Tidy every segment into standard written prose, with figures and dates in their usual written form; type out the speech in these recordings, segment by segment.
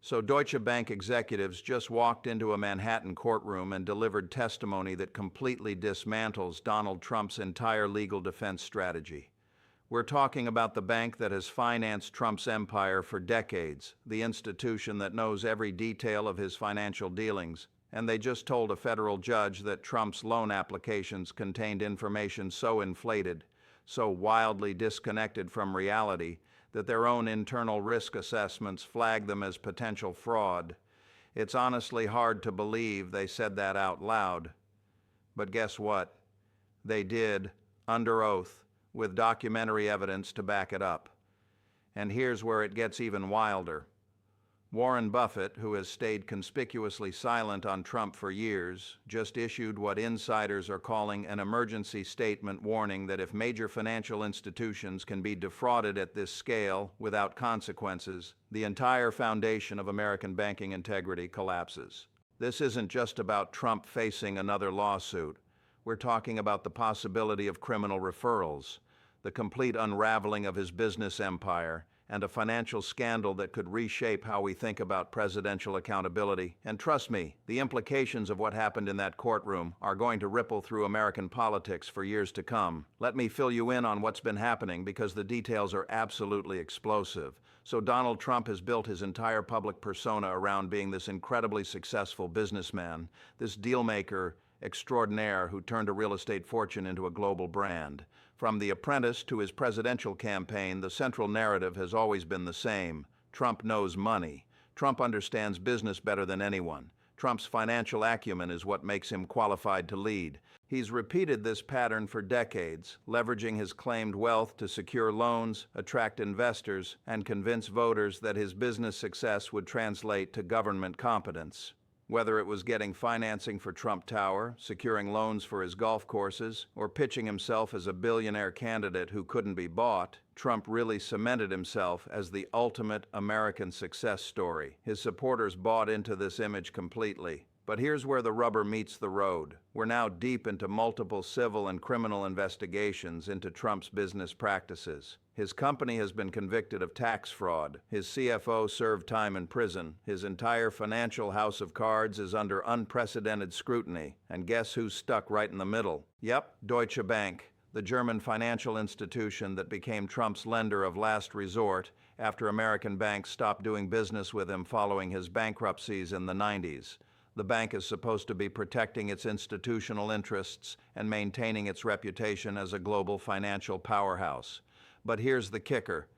So Deutsche Bank executives just walked into a Manhattan courtroom and delivered testimony that completely dismantles Donald Trump's entire legal defense strategy. We're talking about the bank that has financed Trump's empire for decades, the institution that knows every detail of his financial dealings, and they just told a federal judge that Trump's loan applications contained information so inflated, so wildly disconnected from reality, that their own internal risk assessments flagged them as potential fraud. It's honestly hard to believe they said that out loud. But guess what? They did, under oath, with documentary evidence to back it up. And here's where it gets even wilder. Warren Buffett, who has stayed conspicuously silent on Trump for years, just issued what insiders are calling an emergency statement warning that if major financial institutions can be defrauded at this scale without consequences, the entire foundation of American banking integrity collapses. This isn't just about Trump facing another lawsuit. We're talking about the possibility of criminal referrals, the complete unraveling of his business empire, and a financial scandal that could reshape how we think about presidential accountability. And trust me, the implications of what happened in that courtroom are going to ripple through American politics for years to come. Let me fill you in on what's been happening because the details are absolutely explosive. So Donald Trump has built his entire public persona around being this incredibly successful businessman, this dealmaker extraordinaire who turned a real estate fortune into a global brand. From The Apprentice to his presidential campaign, the central narrative has always been the same. Trump knows money. Trump understands business better than anyone. Trump's financial acumen is what makes him qualified to lead. He's repeated this pattern for decades, leveraging his claimed wealth to secure loans, attract investors, and convince voters that his business success would translate to government competence. Whether it was getting financing for Trump Tower, securing loans for his golf courses, or pitching himself as a billionaire candidate who couldn't be bought, Trump really cemented himself as the ultimate American success story. His supporters bought into this image completely. But here's where the rubber meets the road. We're now deep into multiple civil and criminal investigations into Trump's business practices. His company has been convicted of tax fraud. His CFO served time in prison. His entire financial house of cards is under unprecedented scrutiny. And guess who's stuck right in the middle? Yep, Deutsche Bank, the German financial institution that became Trump's lender of last resort after American banks stopped doing business with him following his bankruptcies in the 90s. The bank is supposed to be protecting its institutional interests and maintaining its reputation as a global financial powerhouse. But here's the kicker.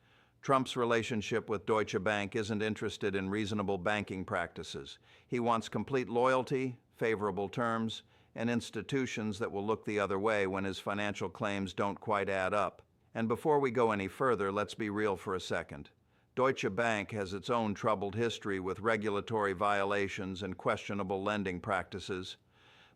Trump's relationship with Deutsche Bank isn't interested in reasonable banking practices. He wants complete loyalty, favorable terms, and institutions that will look the other way when his financial claims don't quite add up. And before we go any further, let's be real for a second. Deutsche Bank has its own troubled history with regulatory violations and questionable lending practices,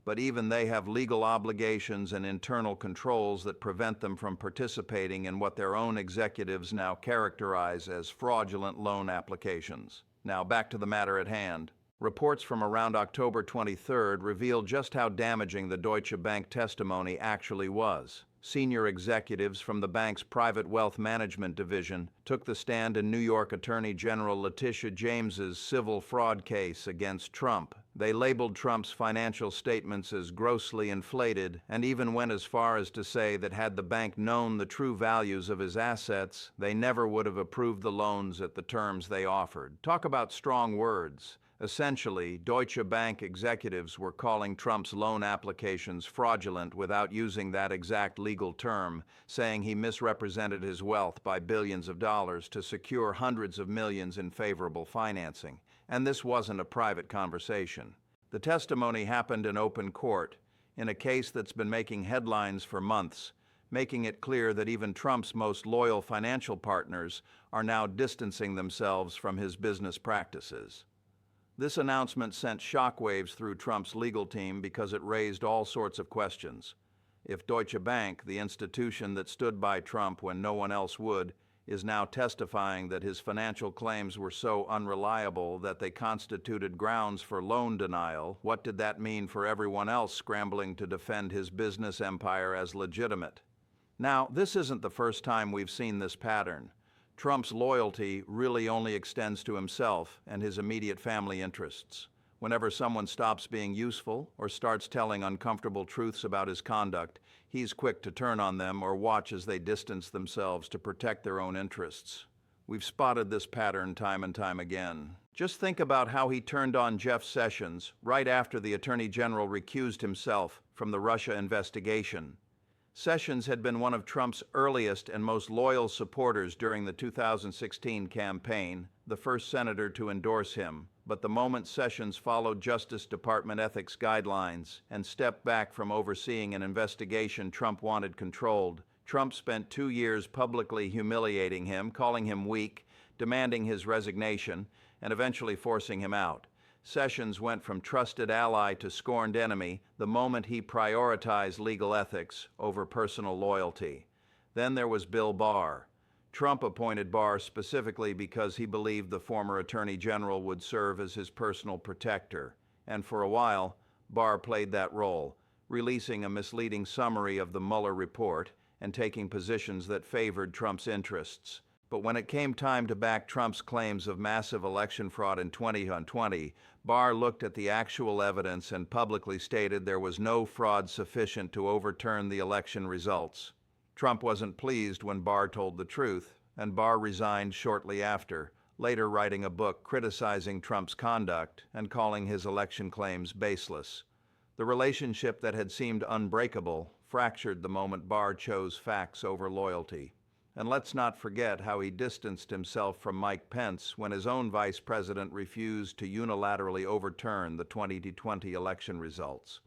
but even they have legal obligations and internal controls that prevent them from participating in what their own executives now characterize as fraudulent loan applications. Now back to the matter at hand. Reports from around October 23rd revealed just how damaging the Deutsche Bank testimony actually was. Senior executives from the bank's private wealth management division took the stand in New York Attorney General Letitia James's civil fraud case against Trump. They labeled Trump's financial statements as grossly inflated and even went as far as to say that had the bank known the true values of his assets, they never would have approved the loans at the terms they offered. Talk about strong words. Essentially, Deutsche Bank executives were calling Trump's loan applications fraudulent without using that exact legal term, saying he misrepresented his wealth by billions of dollars to secure hundreds of millions in favorable financing. And this wasn't a private conversation. The testimony happened in open court, in a case that's been making headlines for months, making it clear that even Trump's most loyal financial partners are now distancing themselves from his business practices. This announcement sent shockwaves through Trump's legal team because it raised all sorts of questions. If Deutsche Bank, the institution that stood by Trump when no one else would, is now testifying that his financial claims were so unreliable that they constituted grounds for loan denial, what did that mean for everyone else scrambling to defend his business empire as legitimate? Now, this isn't the first time we've seen this pattern. Trump's loyalty really only extends to himself and his immediate family interests. Whenever someone stops being useful or starts telling uncomfortable truths about his conduct, he's quick to turn on them or watch as they distance themselves to protect their own interests. We've spotted this pattern time and time again. Just think about how he turned on Jeff Sessions right after the Attorney General recused himself from the Russia investigation. Sessions had been one of Trump's earliest and most loyal supporters during the 2016 campaign, the first senator to endorse him. But the moment Sessions followed Justice Department ethics guidelines and stepped back from overseeing an investigation Trump wanted controlled, Trump spent 2 years publicly humiliating him, calling him weak, demanding his resignation, and eventually forcing him out. Sessions went from trusted ally to scorned enemy the moment he prioritized legal ethics over personal loyalty. Then there was Bill Barr. Trump appointed Barr specifically because he believed the former Attorney General would serve as his personal protector. And for a while, Barr played that role, releasing a misleading summary of the Mueller report and taking positions that favored Trump's interests. But when it came time to back Trump's claims of massive election fraud in 2020, Barr looked at the actual evidence and publicly stated there was no fraud sufficient to overturn the election results. Trump wasn't pleased when Barr told the truth, and Barr resigned shortly after, later writing a book criticizing Trump's conduct and calling his election claims baseless. The relationship that had seemed unbreakable fractured the moment Barr chose facts over loyalty. And let's not forget how he distanced himself from Mike Pence when his own vice president refused to unilaterally overturn the 2020 election results.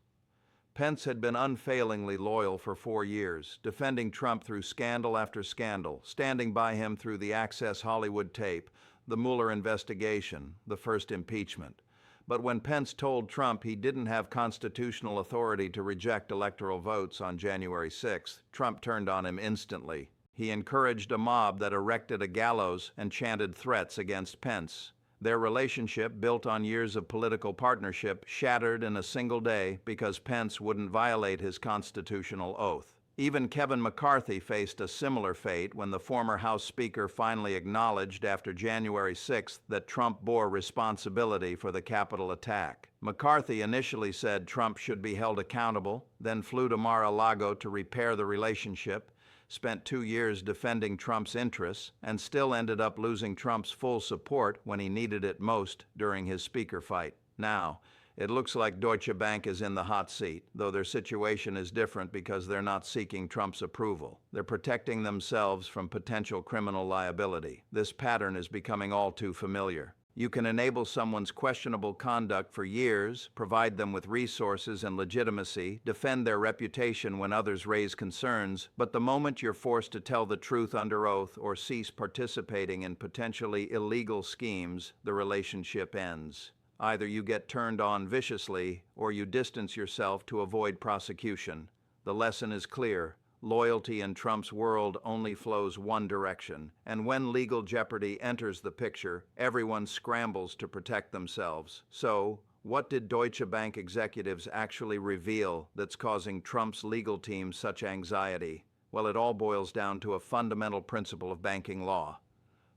Pence had been unfailingly loyal for 4 years, defending Trump through scandal after scandal, standing by him through the Access Hollywood tape, the Mueller investigation, the first impeachment. But when Pence told Trump he didn't have constitutional authority to reject electoral votes on January 6th, Trump turned on him instantly. He encouraged a mob that erected a gallows and chanted threats against Pence. Their relationship, built on years of political partnership, shattered in a single day because Pence wouldn't violate his constitutional oath. Even Kevin McCarthy faced a similar fate when the former House Speaker finally acknowledged after January 6th that Trump bore responsibility for the Capitol attack. McCarthy initially said Trump should be held accountable, then flew to Mar-a-Lago to repair the relationship, spent 2 years defending Trump's interests, and still ended up losing Trump's full support when he needed it most during his speaker fight. Now, it looks like Deutsche Bank is in the hot seat, though their situation is different because they're not seeking Trump's approval. They're protecting themselves from potential criminal liability. This pattern is becoming all too familiar. You can enable someone's questionable conduct for years, provide them with resources and legitimacy, defend their reputation when others raise concerns, but the moment you're forced to tell the truth under oath or cease participating in potentially illegal schemes, the relationship ends. Either you get turned on viciously or you distance yourself to avoid prosecution. The lesson is clear. Loyalty in Trump's world only flows one direction, and when legal jeopardy enters the picture, everyone scrambles to protect themselves. So, what did Deutsche Bank executives actually reveal that's causing Trump's legal team such anxiety? Well, it all boils down to a fundamental principle of banking law.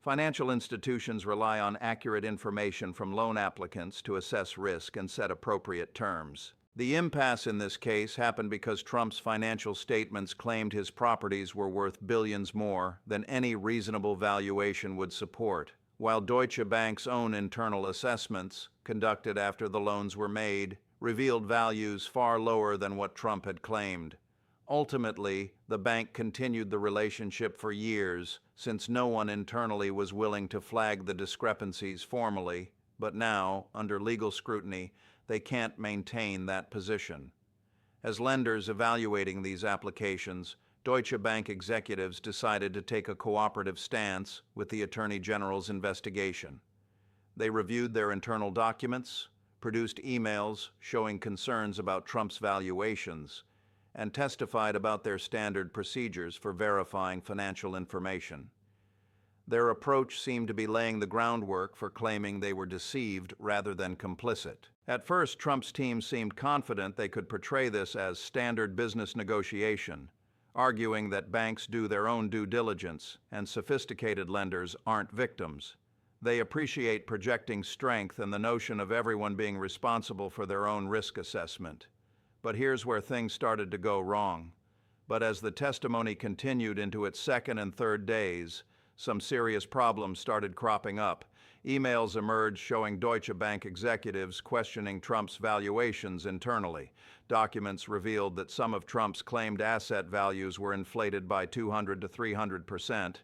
Financial institutions rely on accurate information from loan applicants to assess risk and set appropriate terms. The impasse in this case happened because Trump's financial statements claimed his properties were worth billions more than any reasonable valuation would support, while Deutsche Bank's own internal assessments, conducted after the loans were made, revealed values far lower than what Trump had claimed. Ultimately, the bank continued the relationship for years, since no one internally was willing to flag the discrepancies formally, but now, under legal scrutiny, they can't maintain that position. As lenders evaluating these applications, Deutsche Bank executives decided to take a cooperative stance with the Attorney General's investigation. They reviewed their internal documents, produced emails showing concerns about Trump's valuations, and testified about their standard procedures for verifying financial information. Their approach seemed to be laying the groundwork for claiming they were deceived rather than complicit. At first, Trump's team seemed confident they could portray this as standard business negotiation, arguing that banks do their own due diligence and sophisticated lenders aren't victims. They appreciate projecting strength and the notion of everyone being responsible for their own risk assessment. But here's where things started to go wrong. But as the testimony continued into its second and third days, some serious problems started cropping up. Emails emerged showing Deutsche Bank executives questioning Trump's valuations internally. Documents revealed that some of Trump's claimed asset values were inflated by 200 to 300%,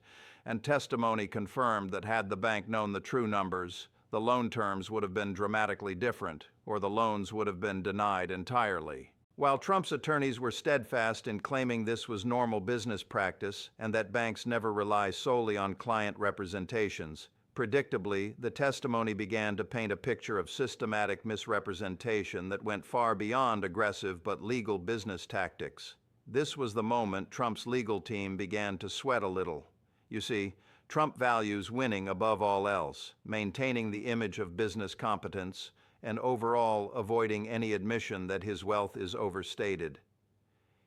and testimony confirmed that had the bank known the true numbers, the loan terms would have been dramatically different, or the loans would have been denied entirely. While Trump's attorneys were steadfast in claiming this was normal business practice and that banks never rely solely on client representations, predictably, the testimony began to paint a picture of systematic misrepresentation that went far beyond aggressive but legal business tactics. This was the moment Trump's legal team began to sweat a little. You see, Trump values winning above all else, maintaining the image of business competence, and overall avoiding any admission that his wealth is overstated.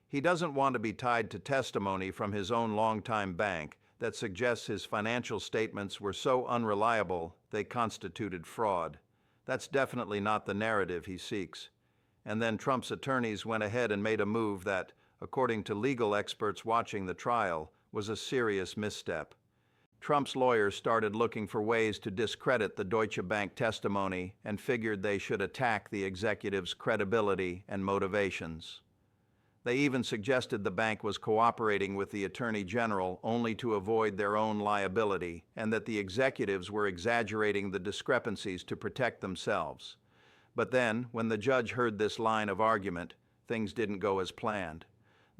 He doesn't want to be tied to testimony from his own longtime bank that suggests his financial statements were so unreliable they constituted fraud. That's definitely not the narrative he seeks. And then Trump's attorneys went ahead and made a move that, according to legal experts watching the trial, was a serious misstep. Trump's lawyers started looking for ways to discredit the Deutsche Bank testimony and figured they should attack the executive's credibility and motivations. They even suggested the bank was cooperating with the Attorney General only to avoid their own liability, and that the executives were exaggerating the discrepancies to protect themselves. But then, when the judge heard this line of argument, things didn't go as planned.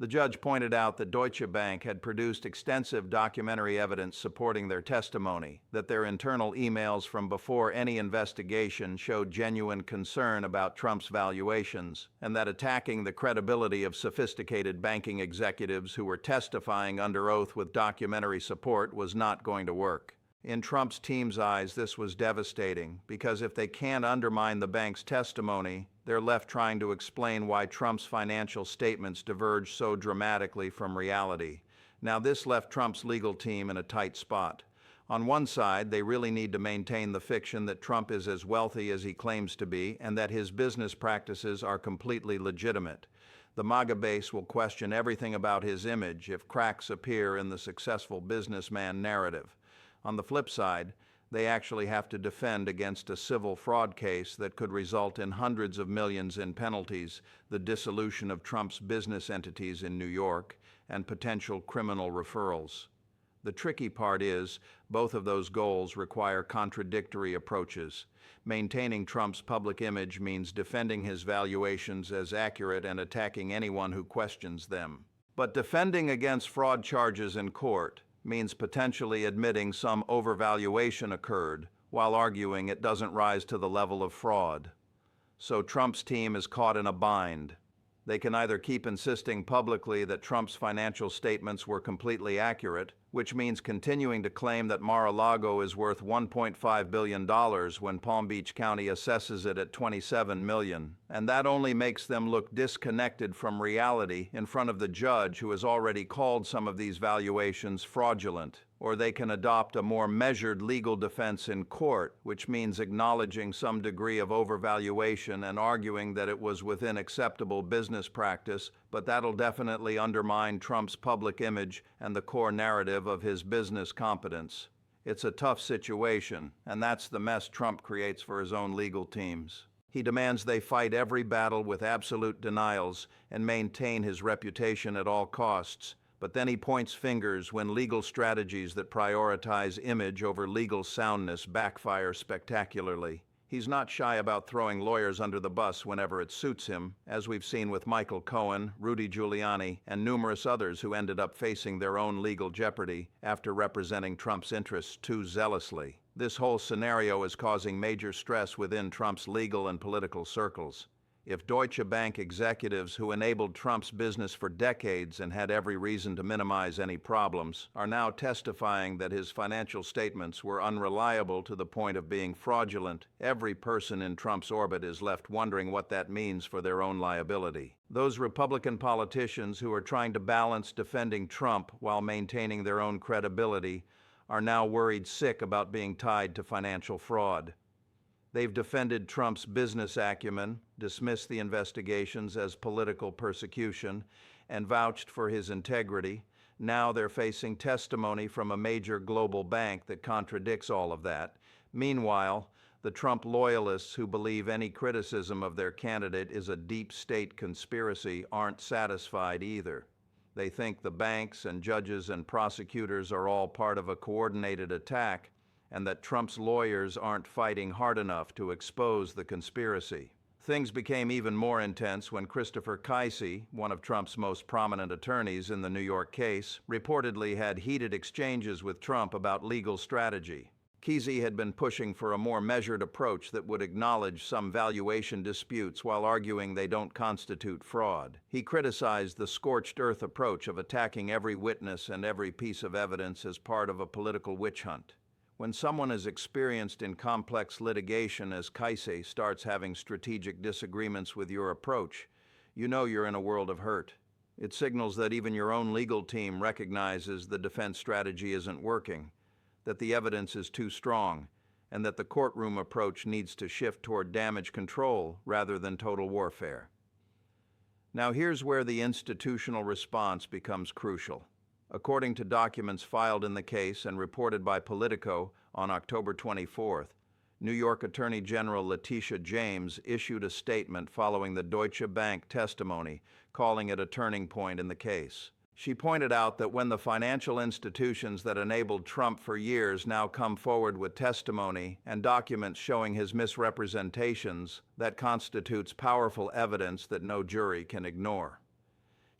The judge pointed out that Deutsche Bank had produced extensive documentary evidence supporting their testimony, that their internal emails from before any investigation showed genuine concern about Trump's valuations, and that attacking the credibility of sophisticated banking executives who were testifying under oath with documentary support was not going to work. In Trump's team's eyes, this was devastating, because if they can't undermine the bank's testimony, they're left trying to explain why Trump's financial statements diverged so dramatically from reality. Now, this left Trump's legal team in a tight spot. On one side, they really need to maintain the fiction that Trump is as wealthy as he claims to be and that his business practices are completely legitimate. The MAGA base will question everything about his image if cracks appear in the successful businessman narrative. On the flip side, they actually have to defend against a civil fraud case that could result in hundreds of millions in penalties, the dissolution of Trump's business entities in New York, and potential criminal referrals. The tricky part is, both of those goals require contradictory approaches. Maintaining Trump's public image means defending his valuations as accurate and attacking anyone who questions them. But defending against fraud charges in court means potentially admitting some overvaluation occurred while arguing it doesn't rise to the level of fraud. So Trump's team is caught in a bind. They can either keep insisting publicly that Trump's financial statements were completely accurate, which means continuing to claim that Mar-a-Lago is worth $1.5 billion when Palm Beach County assesses it at $27 million, and that only makes them look disconnected from reality in front of the judge who has already called some of these valuations fraudulent. Or they can adopt a more measured legal defense in court, which means acknowledging some degree of overvaluation and arguing that it was within acceptable business practice, but that'll definitely undermine Trump's public image and the core narrative of his business competence. It's a tough situation, and that's the mess Trump creates for his own legal teams. He demands they fight every battle with absolute denials and maintain his reputation at all costs. But then he points fingers when legal strategies that prioritize image over legal soundness backfire spectacularly. He's not shy about throwing lawyers under the bus whenever it suits him, as we've seen with Michael Cohen, Rudy Giuliani, and numerous others who ended up facing their own legal jeopardy after representing Trump's interests too zealously. This whole scenario is causing major stress within Trump's legal and political circles. If Deutsche Bank executives who enabled Trump's business for decades and had every reason to minimize any problems are now testifying that his financial statements were unreliable to the point of being fraudulent, every person in Trump's orbit is left wondering what that means for their own liability. Those Republican politicians who are trying to balance defending Trump while maintaining their own credibility are now worried sick about being tied to financial fraud. They've defended Trump's business acumen, dismissed the investigations as political persecution, and vouched for his integrity. Now they're facing testimony from a major global bank that contradicts all of that. Meanwhile, the Trump loyalists who believe any criticism of their candidate is a deep state conspiracy aren't satisfied either. They think the banks and judges and prosecutors are all part of a coordinated attack, and that Trump's lawyers aren't fighting hard enough to expose the conspiracy. Things became even more intense when Christopher Casey, one of Trump's most prominent attorneys in the New York case, reportedly had heated exchanges with Trump about legal strategy. Casey had been pushing for a more measured approach that would acknowledge some valuation disputes while arguing they don't constitute fraud. He criticized the scorched earth approach of attacking every witness and every piece of evidence as part of a political witch hunt. When someone as experienced in complex litigation as Casey starts having strategic disagreements with your approach, you know you're in a world of hurt. It signals that even your own legal team recognizes the defense strategy isn't working, that the evidence is too strong, and that the courtroom approach needs to shift toward damage control rather than total warfare. Now here's where the institutional response becomes crucial. According to documents filed in the case and reported by Politico on October 24th, New York Attorney General Letitia James issued a statement following the Deutsche Bank testimony, calling it a turning point in the case. She pointed out that when the financial institutions that enabled Trump for years now come forward with testimony and documents showing his misrepresentations, that constitutes powerful evidence that no jury can ignore.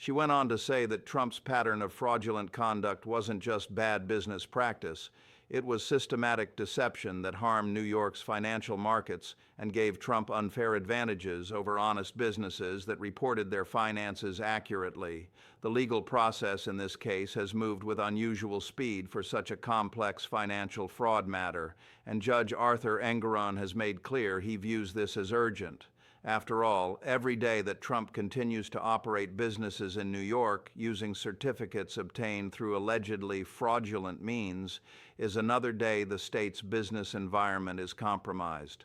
She went on to say that Trump's pattern of fraudulent conduct wasn't just bad business practice, it was systematic deception that harmed New York's financial markets and gave Trump unfair advantages over honest businesses that reported their finances accurately. The legal process in this case has moved with unusual speed for such a complex financial fraud matter, and Judge Arthur Engoron has made clear he views this as urgent. After all, every day that Trump continues to operate businesses in New York using certificates obtained through allegedly fraudulent means is another day the state's business environment is compromised.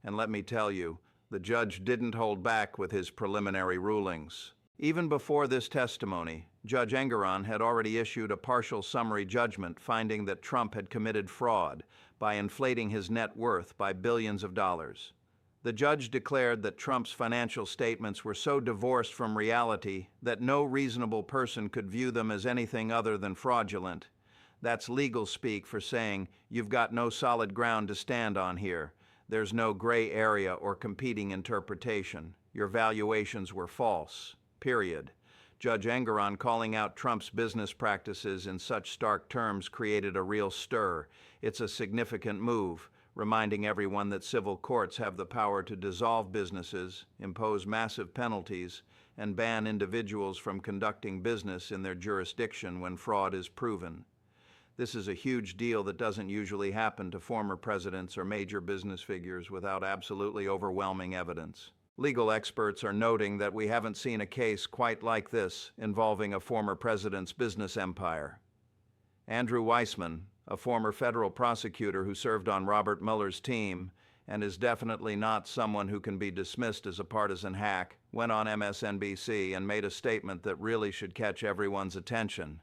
And let me tell you, the judge didn't hold back with his preliminary rulings. Even before this testimony, Judge Engoron had already issued a partial summary judgment finding that Trump had committed fraud by inflating his net worth by billions of dollars. The judge declared that Trump's financial statements were so divorced from reality that no reasonable person could view them as anything other than fraudulent. That's legal speak for saying you've got no solid ground to stand on here. There's no gray area or competing interpretation. Your valuations were false. Period. Judge Engoron calling out Trump's business practices in such stark terms created a real stir. It's a significant move, reminding everyone that civil courts have the power to dissolve businesses, impose massive penalties, and ban individuals from conducting business in their jurisdiction when fraud is proven. This is a huge deal that doesn't usually happen to former presidents or major business figures without absolutely overwhelming evidence. Legal experts are noting that we haven't seen a case quite like this involving a former president's business empire. Andrew Weissmann, a former federal prosecutor who served on Robert Mueller's team and is definitely not someone who can be dismissed as a partisan hack, went on MSNBC and made a statement that really should catch everyone's attention.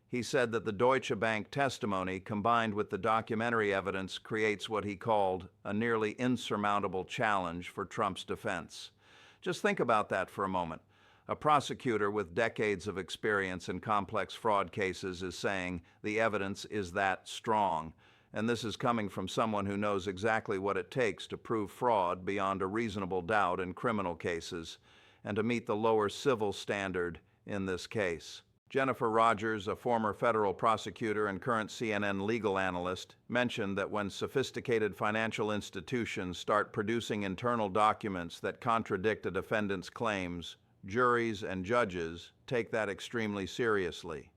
He said that the Deutsche Bank testimony combined with the documentary evidence creates what he called a nearly insurmountable challenge for Trump's defense. Just think about that for a moment. A prosecutor with decades of experience in complex fraud cases is saying the evidence is that strong, and this is coming from someone who knows exactly what it takes to prove fraud beyond a reasonable doubt in criminal cases, and to meet the lower civil standard in this case. Jennifer Rogers, a former federal prosecutor and current CNN legal analyst, mentioned that when sophisticated financial institutions start producing internal documents that contradict a defendant's claims, juries and judges take that extremely seriously.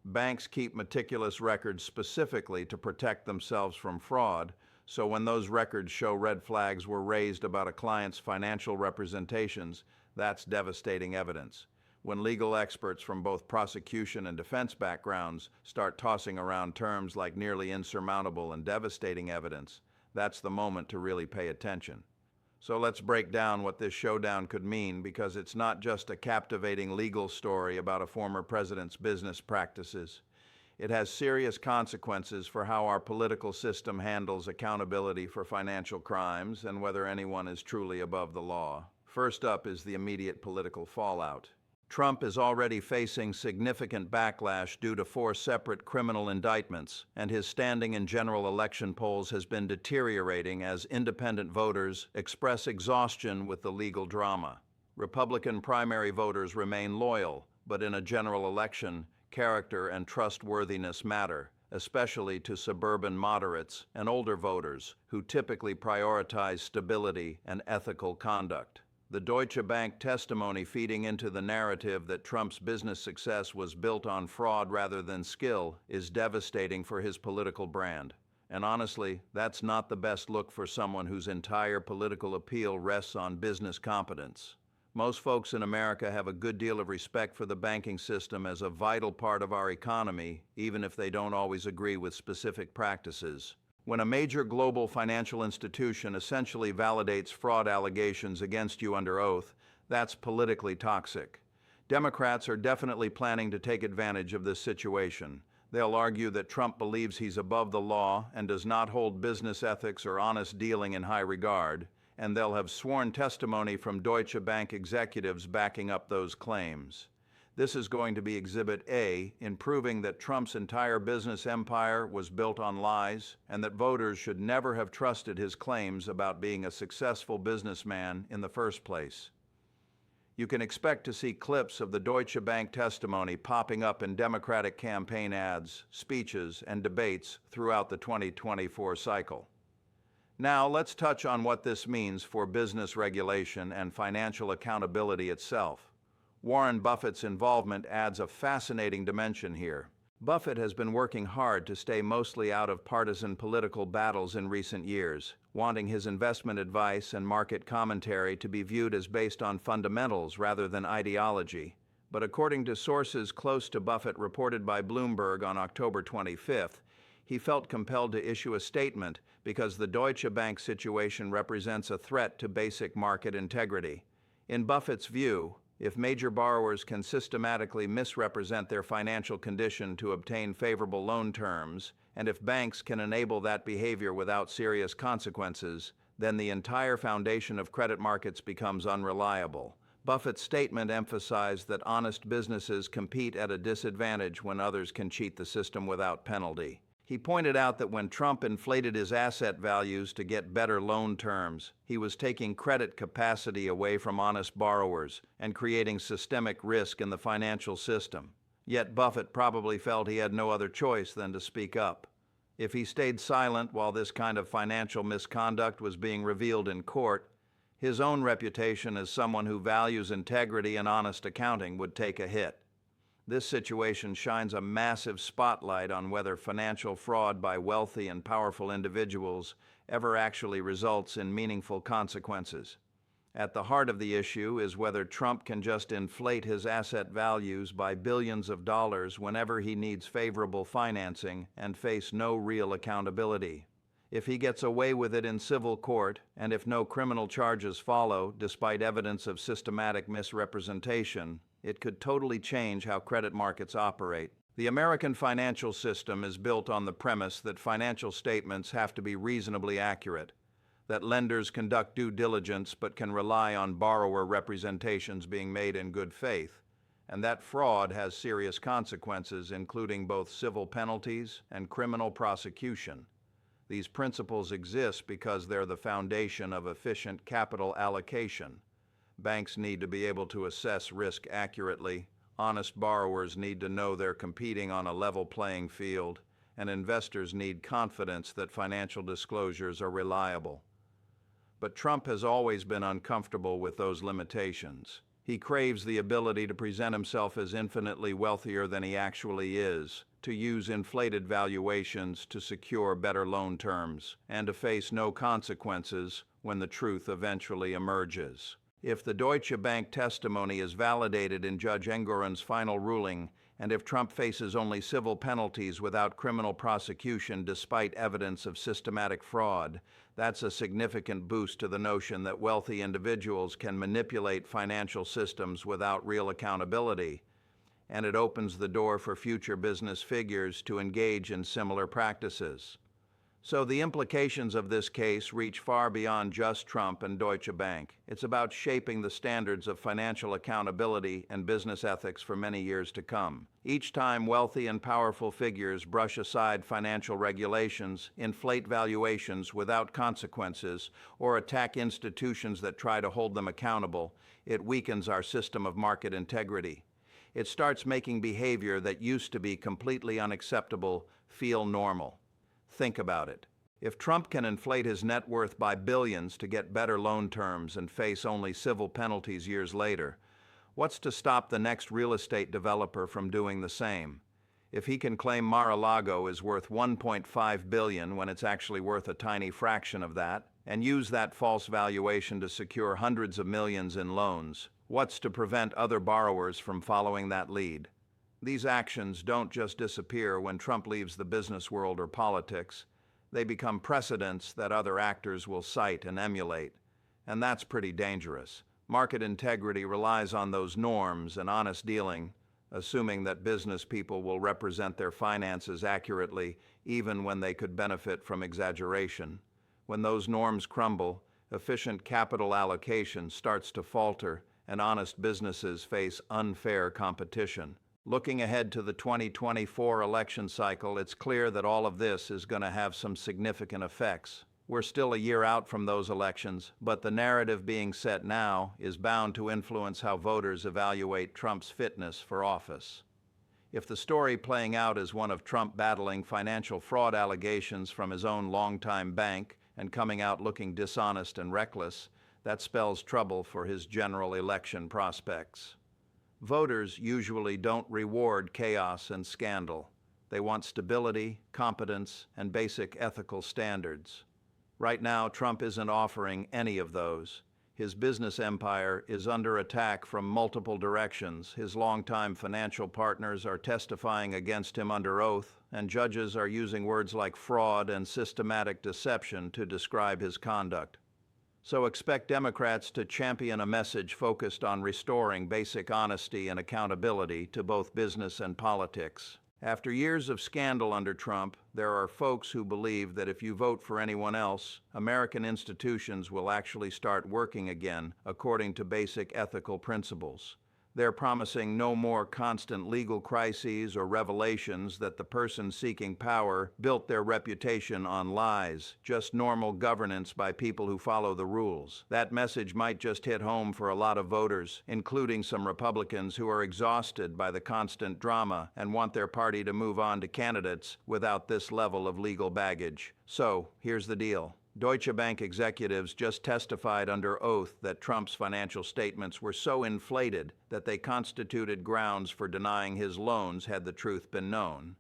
Banks keep meticulous records specifically to protect themselves from fraud, so when those records show red flags were raised about a client's financial representations, that's devastating evidence. When legal experts from both prosecution and defense backgrounds start tossing around terms like nearly insurmountable and devastating evidence, that's the moment to really pay attention. So let's break down what this showdown could mean, because it's not just a captivating legal story about a former president's business practices. It has serious consequences for how our political system handles accountability for financial crimes and whether anyone is truly above the law. First up is the immediate political fallout. Trump is already facing significant backlash due to 4 separate criminal indictments, and his standing in general election polls has been deteriorating as independent voters express exhaustion with the legal drama. Republican primary voters remain loyal, but in a general election, character and trustworthiness matter, especially to suburban moderates and older voters who typically prioritize stability and ethical conduct. The Deutsche Bank testimony feeding into the narrative that Trump's business success was built on fraud rather than skill is devastating for his political brand. And honestly, that's not the best look for someone whose entire political appeal rests on business competence. Most folks in America have a good deal of respect for the banking system as a vital part of our economy, even if they don't always agree with specific practices. When a major global financial institution essentially validates fraud allegations against you under oath, that's politically toxic. Democrats are definitely planning to take advantage of this situation. They'll argue that Trump believes he's above the law and does not hold business ethics or honest dealing in high regard, and they'll have sworn testimony from Deutsche Bank executives backing up those claims. This is going to be Exhibit A in proving that Trump's entire business empire was built on lies and that voters should never have trusted his claims about being a successful businessman in the first place. You can expect to see clips of the Deutsche Bank testimony popping up in Democratic campaign ads, speeches, and debates throughout the 2024 cycle. Now, let's touch on what this means for business regulation and financial accountability itself. Warren Buffett's involvement adds a fascinating dimension here. Buffett has been working hard to stay mostly out of partisan political battles in recent years, wanting his investment advice and market commentary to be viewed as based on fundamentals rather than ideology. But according to sources close to Buffett reported by Bloomberg on October 25th, he felt compelled to issue a statement because the Deutsche Bank situation represents a threat to basic market integrity. In Buffett's view, if major borrowers can systematically misrepresent their financial condition to obtain favorable loan terms, and if banks can enable that behavior without serious consequences, then the entire foundation of credit markets becomes unreliable. Buffett's statement emphasized that honest businesses compete at a disadvantage when others can cheat the system without penalty. He pointed out that when Trump inflated his asset values to get better loan terms, he was taking credit capacity away from honest borrowers and creating systemic risk in the financial system. Yet Buffett probably felt he had no other choice than to speak up. If he stayed silent while this kind of financial misconduct was being revealed in court, his own reputation as someone who values integrity and honest accounting would take a hit. This situation shines a massive spotlight on whether financial fraud by wealthy and powerful individuals ever actually results in meaningful consequences. At the heart of the issue is whether Trump can just inflate his asset values by billions of dollars whenever he needs favorable financing and face no real accountability. If he gets away with it in civil court, and if no criminal charges follow despite evidence of systematic misrepresentation, it could totally change how credit markets operate. The American financial system is built on the premise that financial statements have to be reasonably accurate, that lenders conduct due diligence but can rely on borrower representations being made in good faith, and that fraud has serious consequences, including both civil penalties and criminal prosecution. These principles exist because they're the foundation of efficient capital allocation. Banks need to be able to assess risk accurately, Honest borrowers need to know they're competing on a level playing field, and investors need confidence that financial disclosures are reliable. But Trump has always been uncomfortable with those limitations. He craves the ability to present himself as infinitely wealthier than he actually is, to use inflated valuations to secure better loan terms, and to face no consequences when the truth eventually emerges. If the Deutsche Bank testimony is validated in Judge Engoron's final ruling, and if Trump faces only civil penalties without criminal prosecution despite evidence of systematic fraud, that's a significant boost to the notion that wealthy individuals can manipulate financial systems without real accountability, and it opens the door for future business figures to engage in similar practices. So the implications of this case reach far beyond just Trump and Deutsche Bank. It's about shaping the standards of financial accountability and business ethics for many years to come. Each time wealthy and powerful figures brush aside financial regulations, inflate valuations without consequences, or attack institutions that try to hold them accountable, it weakens our system of market integrity. It starts making behavior that used to be completely unacceptable feel normal. Think about it. If Trump can inflate his net worth by billions to get better loan terms and face only civil penalties years later, what's to stop the next real estate developer from doing the same? If he can claim Mar-a-Lago is worth $1.5 billion when it's actually worth a tiny fraction of that, and use that false valuation to secure hundreds of millions in loans, what's to prevent other borrowers from following that lead? These actions don't just disappear when Trump leaves the business world or politics. They become precedents that other actors will cite and emulate. And that's pretty dangerous. Market integrity relies on those norms and honest dealing, assuming that business people will represent their finances accurately, even when they could benefit from exaggeration. When those norms crumble, efficient capital allocation starts to falter, and honest businesses face unfair competition. Looking ahead to the 2024 election cycle, it's clear that all of this is going to have some significant effects. We're still a year out from those elections, but the narrative being set now is bound to influence how voters evaluate Trump's fitness for office. If the story playing out is one of Trump battling financial fraud allegations from his own longtime bank and coming out looking dishonest and reckless, that spells trouble for his general election prospects. Voters usually don't reward chaos and scandal. They want stability, competence, and basic ethical standards. Right now, Trump isn't offering any of those. His business empire is under attack from multiple directions. His longtime financial partners are testifying against him under oath, and judges are using words like fraud and systematic deception to describe his conduct. So expect Democrats to champion a message focused on restoring basic honesty and accountability to both business and politics. After years of scandal under Trump, there are folks who believe that if you vote for anyone else, American institutions will actually start working again according to basic ethical principles. They're promising no more constant legal crises or revelations that the person seeking power built their reputation on lies, just normal governance by people who follow the rules. That message might just hit home for a lot of voters, including some Republicans who are exhausted by the constant drama and want their party to move on to candidates without this level of legal baggage. So, here's the deal. Deutsche Bank executives just testified under oath that Trump's financial statements were so inflated that they constituted grounds for denying his loans had the truth been known.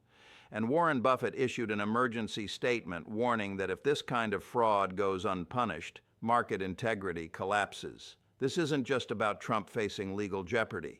And Warren Buffett issued an emergency statement warning that if this kind of fraud goes unpunished, market integrity collapses. This isn't just about Trump facing legal jeopardy.